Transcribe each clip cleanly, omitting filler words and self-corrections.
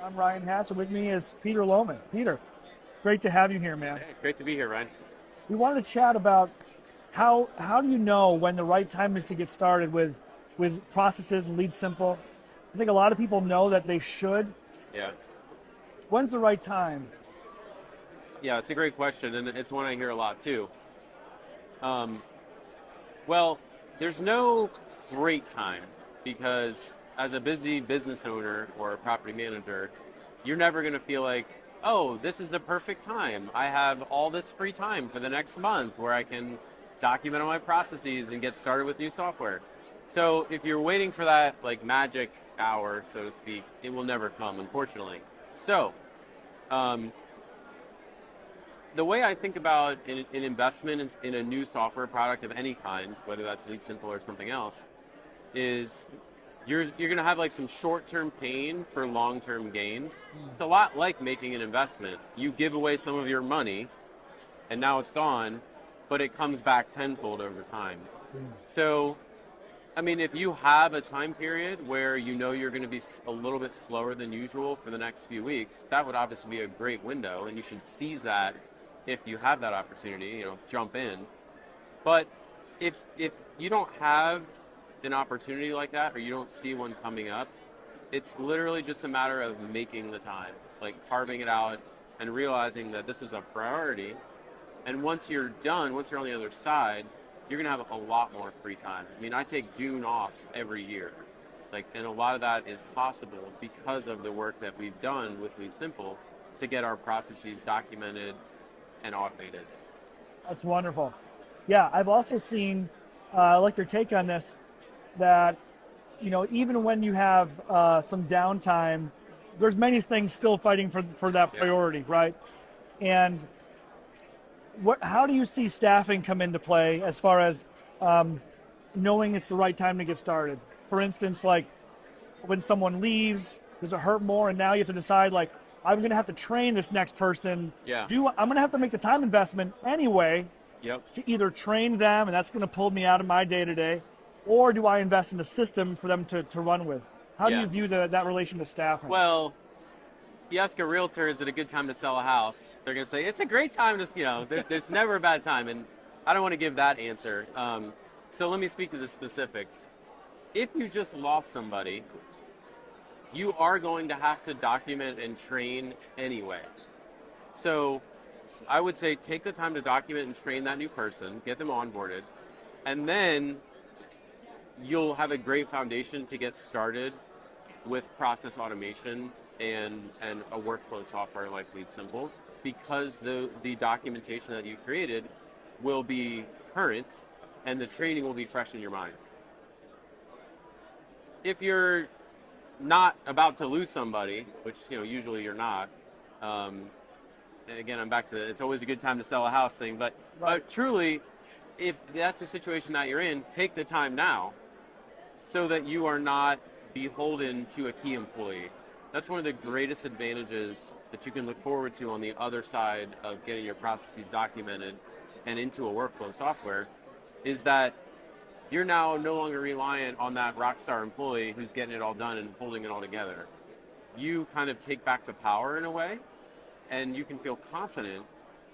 I'm Ryan Hatch, and with me is Peter Lohmann. Peter, great to have you here, man. Hey, it's great to be here, Ryan. We wanted to chat about how do you know when the right time is to get started with processes and Lead Simple. I think a lot of people know that they should. Yeah. When's the right time? Yeah, it's a great question, and it's one I hear a lot too. Um, well, there's no great time because as a busy business owner or a property manager, you're never going to feel like, oh, this is the perfect time. I have all this free time for the next month where I can document all my processes and get started with new software. So if you're waiting for that like magic hour, so to speak, it will never come, unfortunately. So um, the way I think about an investment in a new software product of any kind, whether that's LeadSimple or something else, is you're going to have like some short-term pain for long-term gain. It's a lot like making an investment. You give away some of your money, and now it's gone, but it comes back tenfold over time. So, I mean, if you have a time period where you know you're going to be a little bit slower than usual for the next few weeks, that would obviously be a great window, and you should seize that if you have that opportunity, jump in. But if you don't have an opportunity like that or you don't see one coming up, it's literally just a matter of making the time, like carving it out and realizing that this is a priority. And once you're done, once you're on the other side, you're going to have a lot more free time. I mean, I take June off every year. And a lot of that is possible because of the work that we've done with LeadSimple to get our processes documented and automated. That's wonderful. Yeah, I've also seen, I like your take on this, that even when you have some downtime, there's many things still fighting for that priority, right? And how do you see staffing come into play as far as knowing it's the right time to get started? For instance, like when someone leaves, does it hurt more? And now you have to decide, like, I'm going to have to train this next person. Yeah. I'm going to have to make the time investment anyway to either train them, and that's going to pull me out of my day-to-day, or do I invest in a system for them to run with? How do you view that relation to staffing? Well, you ask a realtor, is it a good time to sell a house? They're going to say, it's a great time to, there's never a bad time. And I don't want to give that answer. So let me speak to the specifics. If you just lost somebody, you are going to have to document and train anyway. So I would say take the time to document and train that new person, get them onboarded, and then you'll have a great foundation to get started with process automation and a workflow software like LeadSimple, because the documentation that you created will be current and the training will be fresh in your mind. If you're not about to lose somebody, which usually you're not, and again, I'm back to it's always a good time to sell a house thing, but truly, if that's a situation that you're in, take the time now so that you are not beholden to a key employee. That's one of the greatest advantages that you can look forward to on the other side of getting your processes documented and into a workflow software, is that you're now no longer reliant on that rock star employee who's getting it all done and holding it all together. You kind of take back the power in a way, and you can feel confident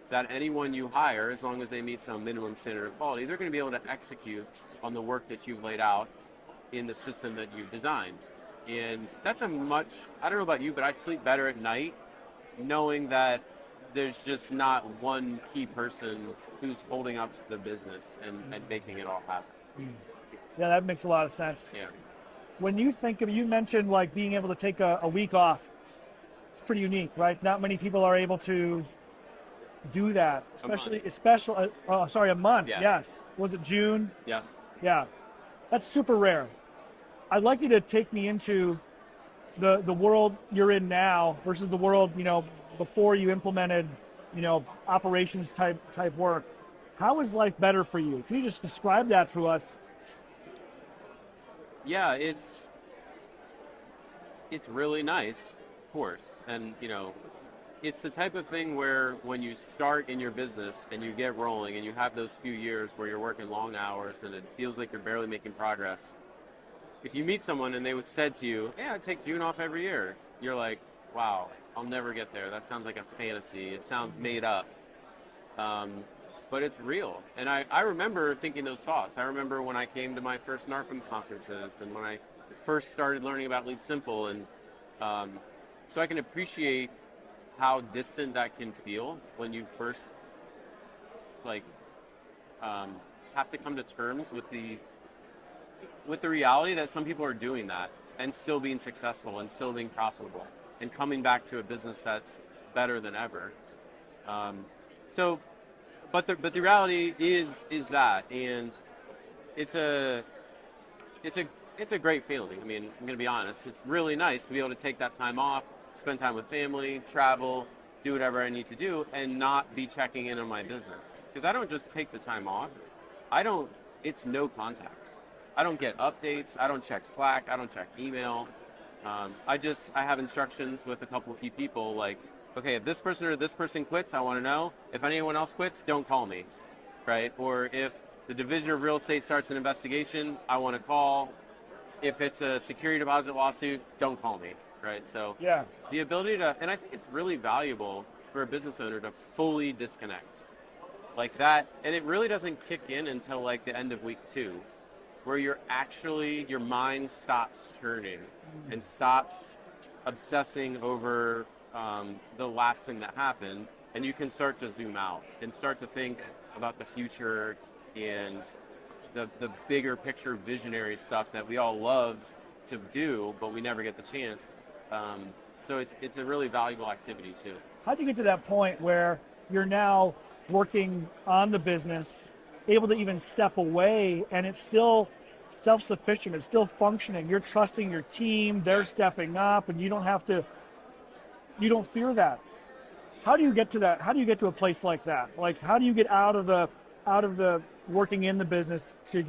that anyone you hire, as long as they meet some minimum standard of quality, they're going to be able to execute on the work that you've laid out in the system that you've designed. And that's I don't know about you, but I sleep better at night knowing that there's just not one key person who's holding up the business and making it all happen. Yeah, that makes a lot of sense. Yeah. When you think of, you mentioned like being able to take a week off. It's pretty unique, right? Not many people are able to do that, a month. Yeah. Yes. Was it June? Yeah. Yeah. That's super rare. I'd like you to take me into the world you're in now versus the world, before you implemented, operations type work. How is life better for you? Can you just describe that to us? Yeah, it's really nice, of course. And, it's the type of thing where when you start in your business and you get rolling and you have those few years where you're working long hours and it feels like you're barely making progress, if you meet someone and they said to you, yeah, I take June off every year, you're like, wow, I'll never get there. That sounds like a fantasy. It sounds made up. Um, but it's real. And I remember thinking those thoughts. I remember when I came to my first NARPM conferences and when I first started learning about LeadSimple. And so I can appreciate how distant that can feel when you first like have to come to terms with the reality that some people are doing that and still being successful and still being profitable and coming back to a business that's better than ever. So, but the reality is that, and it's a it's a great feeling. I mean, I'm going to be honest. It's really nice to be able to take that time off, spend time with family, travel, do whatever I need to do, and not be checking in on my business. Because I don't just take the time off. I don't. It's no contacts. I don't get updates. I don't check Slack. I don't check email. I have instructions with a couple of key people like, okay, if this person or this person quits, I want to know. If anyone else quits, don't call me, right? Or if the division of real estate starts an investigation, I want to call. If it's a security deposit lawsuit, don't call me, right? So Yeah. the ability to, and I think it's really valuable for a business owner to fully disconnect like that. And it really doesn't kick in until like the end of week 2, where your mind stops churning and stops obsessing over the last thing that happened, and you can start to zoom out and start to think about the future and the bigger picture visionary stuff that we all love to do, but we never get the chance. So it's a really valuable activity too. How'd you get to that point where you're now working on the business, able to even step away, and it's still self-sufficient, it's still functioning, you're trusting your team, they're stepping up, and you don't fear that? How do you get to that? How do you get to a place like that? Like, how do you get out of the working in the business to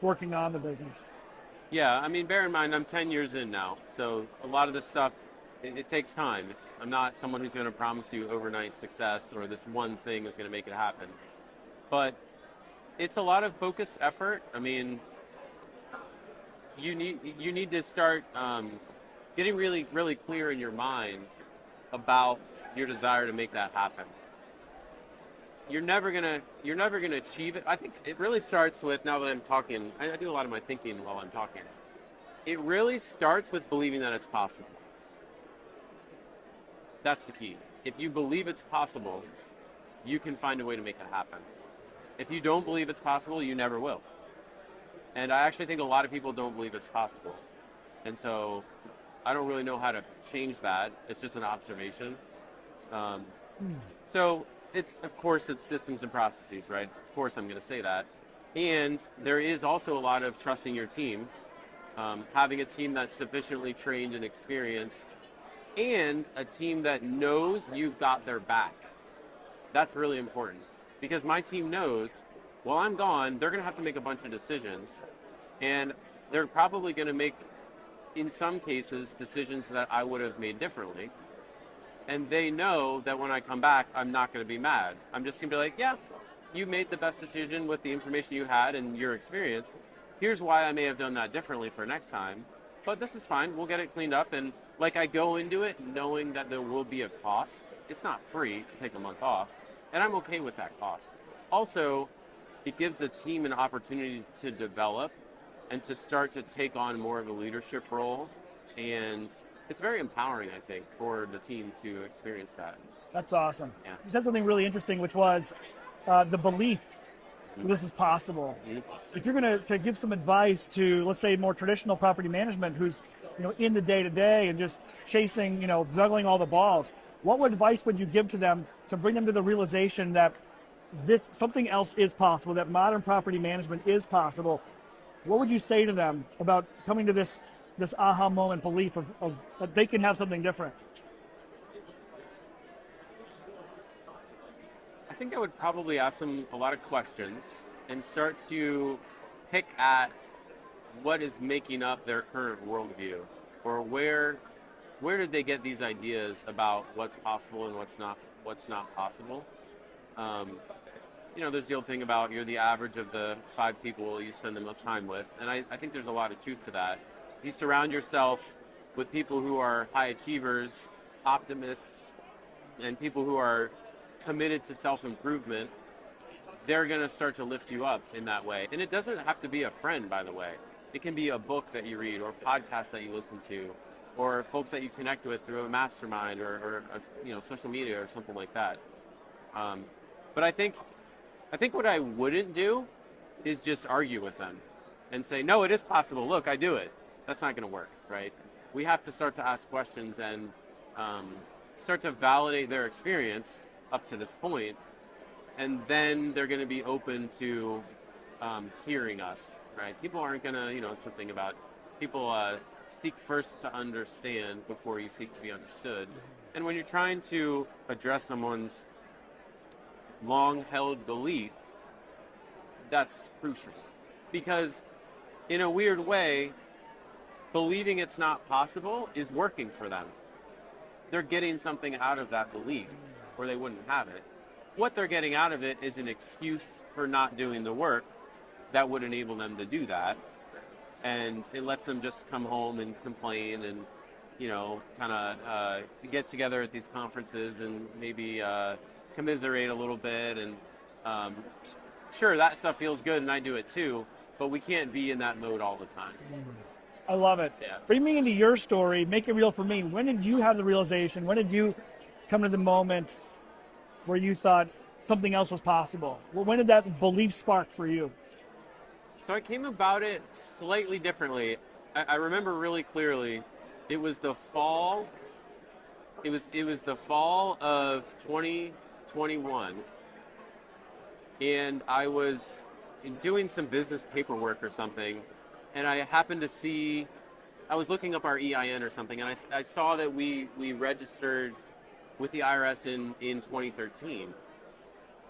working on the business? Yeah, I mean, bear in mind, I'm 10 years in now, so a lot of this stuff, it takes time. I'm not someone who's going to promise you overnight success or this one thing is going to make it happen. But it's a lot of focused effort. I mean, you need to start getting really, really clear in your mind about your desire to make that happen. You're never gonna achieve it. I think it really starts with, now that I'm talking, I do a lot of my thinking while I'm talking. It really starts with believing that it's possible. That's the key. If you believe it's possible, you can find a way to make it happen. If you don't believe it's possible, you never will. And I actually think a lot of people don't believe it's possible. And so I don't really know how to change that. It's just an observation. So of course, it's systems and processes, right? Of course, I'm going to say that. And there is also a lot of trusting your team, having a team that's sufficiently trained and experienced, and a team that knows you've got their back. That's really important because my team knows while I'm gone, they're going to have to make a bunch of decisions, and they're probably going to make, in some cases, decisions that I would have made differently. And they know that when I come back, I'm not going to be mad. I'm just going to be like, yeah, you made the best decision with the information you had and your experience. Here's why I may have done that differently for next time. But this is fine. We'll get it cleaned up. And like, I go into it knowing that there will be a cost. It's not free to take a month off. And I'm okay with that cost. Also, it gives the team an opportunity to develop and to start to take on more of a leadership role. And it's very empowering, I think, for the team to experience that. That's awesome. Yeah. You said something really interesting, which was the belief that this is possible. Mm-hmm. If you're going to give some advice to, let's say, more traditional property management, who's in the day-to-day and just chasing, juggling all the balls, what advice would you give to them to bring them to the realization that something else is possible, that modern property management is possible? What would you say to them about coming to this aha moment belief of that they can have something different? I think I would probably ask them a lot of questions and start to pick at what is making up their current worldview, or where did they get these ideas about what's possible and what's not possible. There's the old thing about you're the average of the 5 people you spend the most time with, and I think there's a lot of truth to that. If you surround yourself with people who are high achievers optimists and people who are committed to self-improvement, they're going to start to lift you up in that way. And it doesn't have to be a friend, by the way. It can be a book that you read, or podcasts that you listen to, or folks that you connect with through a mastermind, or social media or something like that. But I think what I wouldn't do is just argue with them and say, no, it is possible. Look, I do it. That's not going to work, right? We have to start to ask questions and start to validate their experience up to this point, and then they're going to be open to hearing us, right? People aren't going to, it's the thing about people seek first to understand before you seek to be understood. And when you're trying to address someone's long-held belief, that's crucial. Because in a weird way, believing it's not possible is working for them. They're getting something out of that belief, or they wouldn't have it. What they're getting out of it is an excuse for not doing the work that would enable them to do that. And it lets them just come home and complain and, kind of get together at these conferences and maybe commiserate a little bit. And sure, that stuff feels good, and I do it too, but we can't be in that mode all the time. I love it. Yeah. Bring me into your story. Make it real for me. When did you have the realization? When did you come to the moment where you thought something else was possible? When did that belief spark for you? So I came about it slightly differently. I remember really clearly. It was the fall. It was the fall of 2021, and I was doing some business paperwork or something, and I happened to see, I was looking up our EIN or something, and I saw that we registered with the IRS in 2013.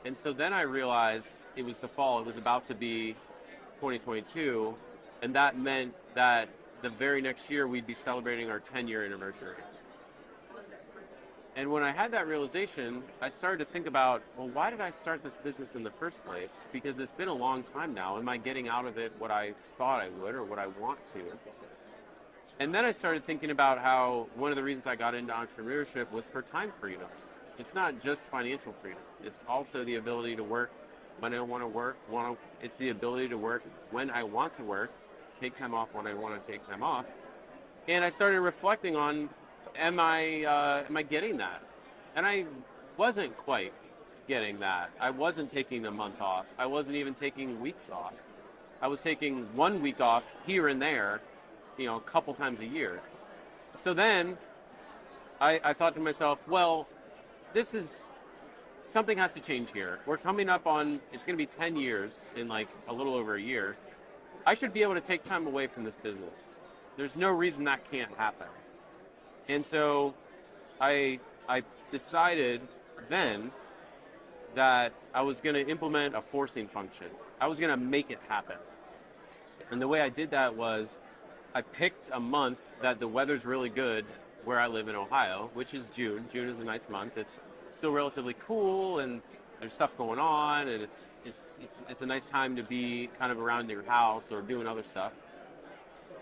And so then I realized it was the fall. It was about to be 2022, and that meant that the very next year we'd be celebrating our 10-year anniversary. And when I had that realization, I started to think about, well, why did I start this business in the first place? Because it's been a long time now. Am I getting out of it what I thought I would or what I want to? And then I started thinking about how one of the reasons I got into entrepreneurship was for time freedom. It's not just financial freedom. It's also the ability to work when I want to work. It's the ability to work when I want to work, take time off when I want to take time off. And I started reflecting on, am I getting that? And I wasn't quite getting that. I wasn't taking a month off. I wasn't even taking weeks off. I was taking 1 week off here and there, a couple times a year. So then I thought to myself, well, something has to change here. We're coming up on, it's going to be 10 years in like a little over a year. I should be able to take time away from this business. There's no reason that can't happen. And so I decided then that I was going to implement a forcing function. I was going to make it happen. And the way I did that was I picked a month that the weather's really good where I live in Ohio, which is June. June is a nice month. It's still relatively cool, and there's stuff going on, and it's a nice time to be kind of around your house or doing other stuff.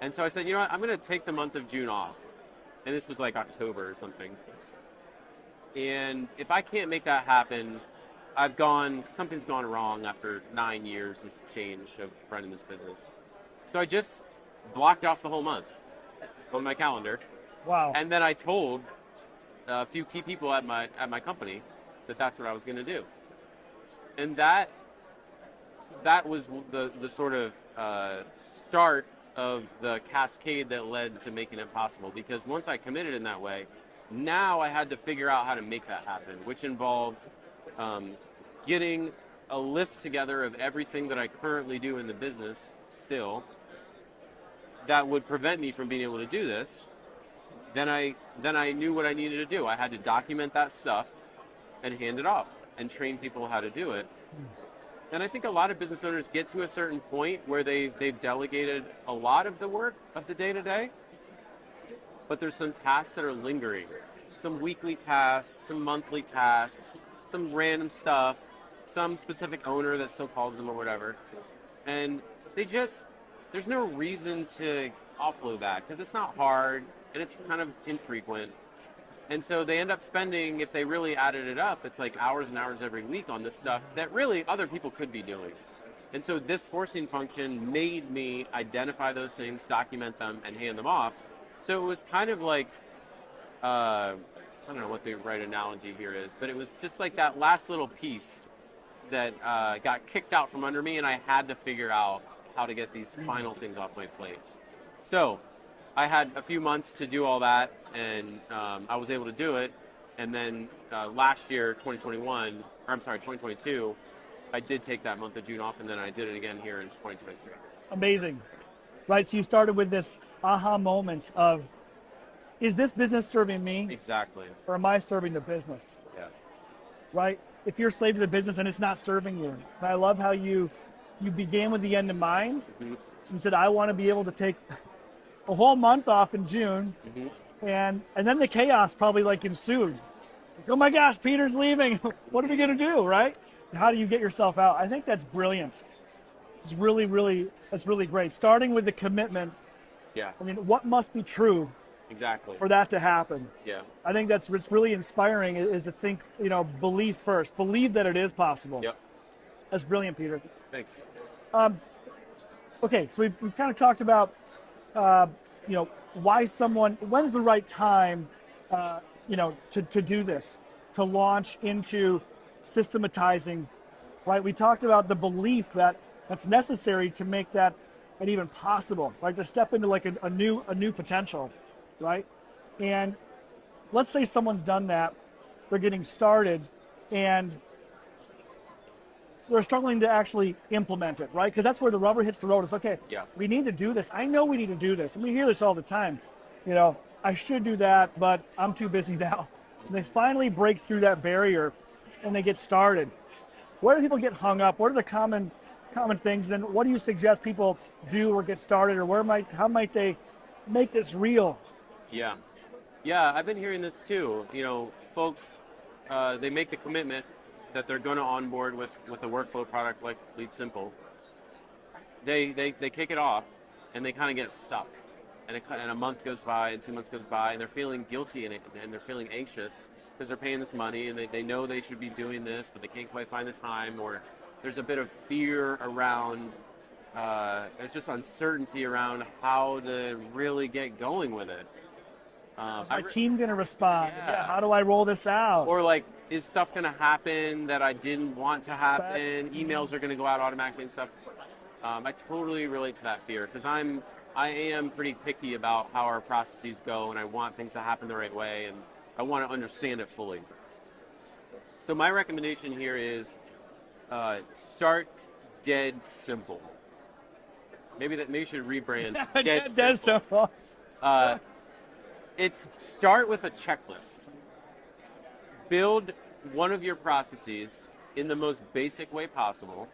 And so I said, what, I'm going to take the month of June off. And this was like October or something. And if I can't make that happen, something's gone wrong after 9 years and change of running this business. So I just blocked off the whole month on my calendar. Wow. And then I told a few key people at my company that that's what I was going to do. And that was the sort of start of the cascade that led to making it possible. Because once I committed in that way, now I had to figure out how to make that happen, which involved getting a list together of everything that I currently do in the business still that would prevent me from being able to do this. Then I knew what I needed to do. I had to document that stuff and hand it off and train people how to do it. And I think a lot of business owners get to a certain point where they've delegated a lot of the work of the day-to-day, but there's some tasks that are lingering. Some weekly tasks, some monthly tasks, some random stuff, some specific owner that still calls them or whatever. And there's no reason to offload that because it's not hard and it's kind of infrequent. And so they end up spending, if they really added it up, it's like hours and hours every week on this stuff that really other people could be doing. And so this forcing function made me identify those things, document them, and hand them off. So it was kind of like, I don't know what the right analogy here is, but it was just like that last little piece that got kicked out from under me, and I had to figure out how to get these final things off my plate. So I had a few months to do all that, and I was able to do it. And then last year, 2022, I did take that month of June off, and then I did it again here in 2023. Amazing. Right, so you started with this aha moment of, is this business serving me? Exactly. Or am I serving the business? Yeah. Right? If you're a slave to the business and it's not serving you. And I love how you began with the end in mind. Mm-hmm. You said, I want to be able to take a whole month off in June. Mm-hmm. And then the chaos probably like ensued. Like, oh my gosh, Peter's leaving. What are we going to do, right? And how do you get yourself out? I think that's brilliant. It's that's really great. Starting with the commitment. Yeah. I mean, what must be true Exactly. for that to happen? Yeah. I think that's what's really inspiring is to think, believe first. Believe that it is possible. Yep. That's brilliant, Peter. Thanks. Okay, so we've kind of talked about, when's the right time, to do this, to launch into systematizing, right? We talked about the belief that's necessary to make that and even possible, right? To step into like a new potential, right? And let's say someone's done that, they're getting started, and they're struggling to actually implement it, right? Because that's where the rubber hits the road. It's okay, Yeah. we need to do this. I know we need to do this. And we hear this all the time. I should do that, but I'm too busy now. And they finally break through that barrier and they get started. Where do people get hung up? What are the common things? Then what do you suggest people do or get started, or how might they make this real? Yeah. Yeah, I've been hearing this too. Folks, they make the commitment that they're going to onboard with a workflow product like LeadSimple. They kick it off, and they kind of get stuck. And a month goes by, and 2 months goes by, and they're feeling guilty, and they're feeling anxious because they're paying this money, and they know they should be doing this, but they can't quite find the time, or there's a bit of fear around, there's just uncertainty around how to really get going with it. Is my team going to respond? Yeah. How do I roll this out? Or like, is stuff going to happen that I didn't want to happen? Emails are going to go out automatically and stuff. I totally relate to that fear because I am pretty picky about how our processes go, and I want things to happen the right way, and I want to understand it fully. So my recommendation here is start dead simple. Maybe you should rebrand dead simple. It's start with a checklist. Build one of your processes in the most basic way possible,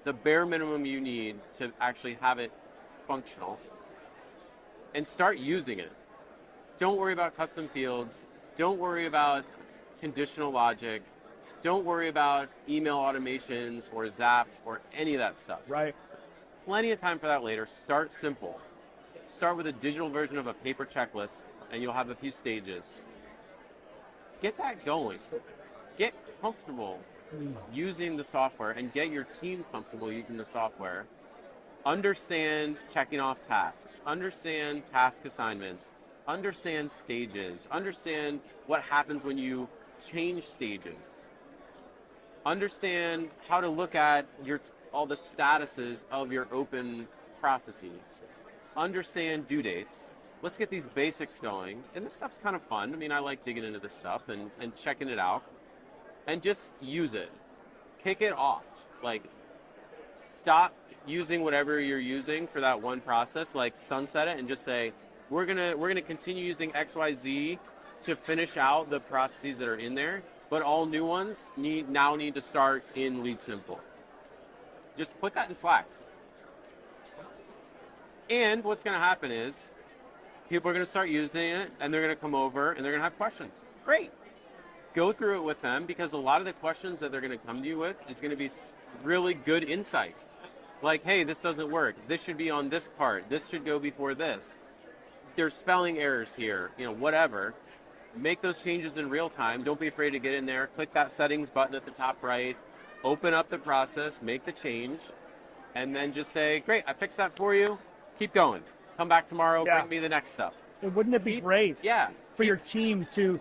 the bare minimum you need to actually have it functional, and start using it. Don't worry about custom fields. Don't worry about conditional logic. Don't worry about email automations or zaps or any of that stuff. Right. Plenty of time for that later. Start simple. Start with a digital version of a paper checklist, and you'll have a few stages. Get that going. Get comfortable using the software and get your team comfortable using the software. Understand checking off tasks. Understand task assignments. Understand stages. Understand what happens when you change stages. Understand how to look at all the statuses of your open processes. Understand due dates. Let's get these basics going. And this stuff's kind of fun. I mean, I like digging into this stuff and checking it out. And just use it. Kick it off. Like, stop using whatever you're using for that one process, like sunset it and just say, we're gonna continue using XYZ to finish out the processes that are in there, but all new ones need to start in LeadSimple. Just put that in Slack. And what's gonna happen is people are gonna start using it and they're gonna come over and they're gonna have questions. Great. Go through it with them, because a lot of the questions that they're gonna come to you with is gonna be really good insights. Like, hey, this doesn't work. This should be on this part. This should go before this. There's spelling errors here, whatever. make those changes in real time. Don't be afraid to get in there, click that settings button at the top right, open up the process, make the change, and then just say, great, I fixed that for you. Keep going. Come back tomorrow, Yeah. bring me the next stuff. Wouldn't it be great Yeah. for your team to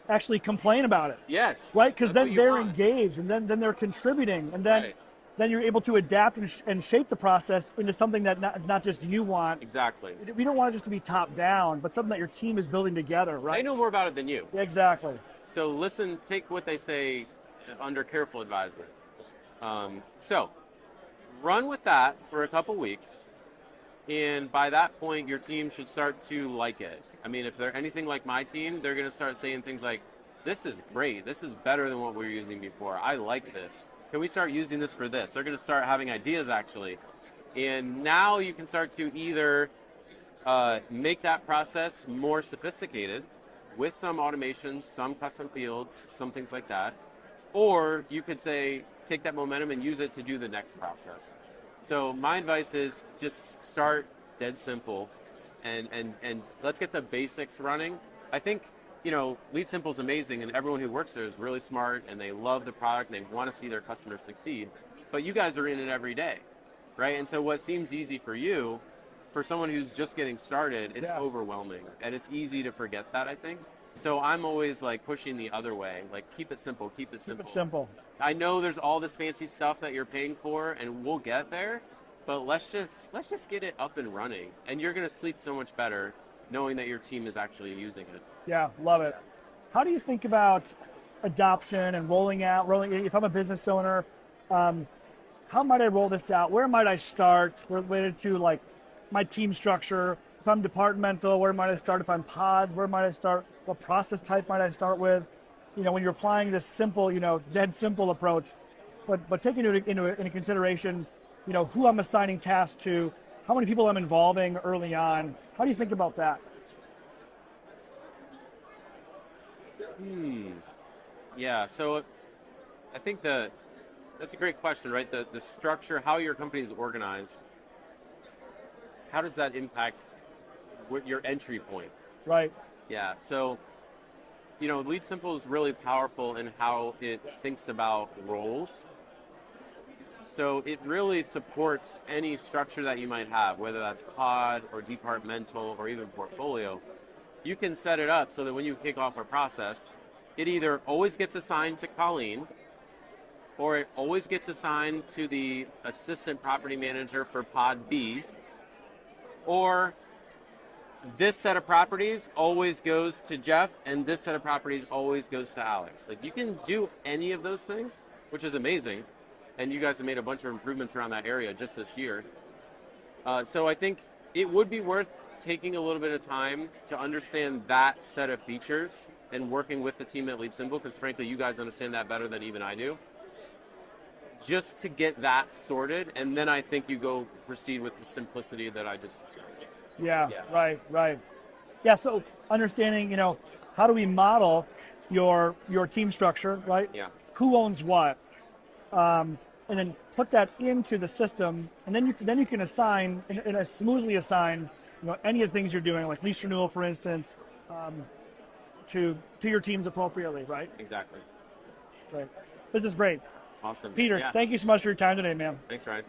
actually complain about it? Yes. Right? Because That's then what you they're want. engaged, and then they're contributing, and then Right. then you're able to adapt and shape the process into something that not just you want. Exactly. We don't want it just to be top down, but something that your team is building together, They right? know more about it than you. Exactly. So listen, take what they say under careful advisement. So run with that for a couple weeks. And by that point, your team should start to like it. I mean, if they're anything like my team, they're going to start saying things like, this is great. This is better than what we were using before. I like this. Can we start using this for this? They're going to start having ideas, actually. And now you can start to either make that process more sophisticated with some automations, some custom fields, some things like that. Or you could say, take that momentum and use it to do the next process. So my advice is just start dead simple and let's get the basics running. I think, LeadSimple is amazing and everyone who works there is really smart and they love the product and they want to see their customers succeed. But you guys are in it every day, right? And so what seems easy for you, for someone who's just getting started, it's overwhelming. And it's easy to forget that, I think. So I'm always like pushing the other way, like keep it simple, keep it simple. Keep it simple. I know there's all this fancy stuff that you're paying for, and we'll get there, but let's just get it up and running, and you're gonna sleep so much better knowing that your team is actually using it. Yeah, love it. How do you think about adoption and rolling out? If I'm a business owner, how might I roll this out? Where might I start related to like my team structure? If I'm departmental, where might I start? If I'm pods, where might I start? What process type might I start with? When you're applying this simple, dead simple approach, but taking into consideration, who I'm assigning tasks to, how many people I'm involving early on. How do you think about that? Yeah, so I think that's a great question, right? The structure, how your company is organized, how does that impact your entry point? Right. Yeah, so LeadSimple is really powerful in how it thinks about roles. So it really supports any structure that you might have, whether that's pod or departmental or even portfolio. You can set it up so that when you kick off a process, it either always gets assigned to Colleen or it always gets assigned to the assistant property manager for pod B, or this set of properties always goes to Jeff, and this set of properties always goes to Alex. Like, you can do any of those things, which is amazing. And you guys have made a bunch of improvements around that area just this year. So I think it would be worth taking a little bit of time to understand that set of features and working with the team at LeadSimple, because frankly, you guys understand that better than even I do. Just to get that sorted, and then I think you go proceed with the simplicity that I just described. Yeah, right. Yeah, so understanding, how do we model your team structure, right? Yeah. Who owns what? And then put that into the system, and then you can assign and smoothly assign, any of the things you're doing, like lease renewal, for instance, to your teams appropriately, right? Exactly. Right. This is great. Awesome. Peter, Yeah. thank you so much for your time today, man. Thanks, Ryan.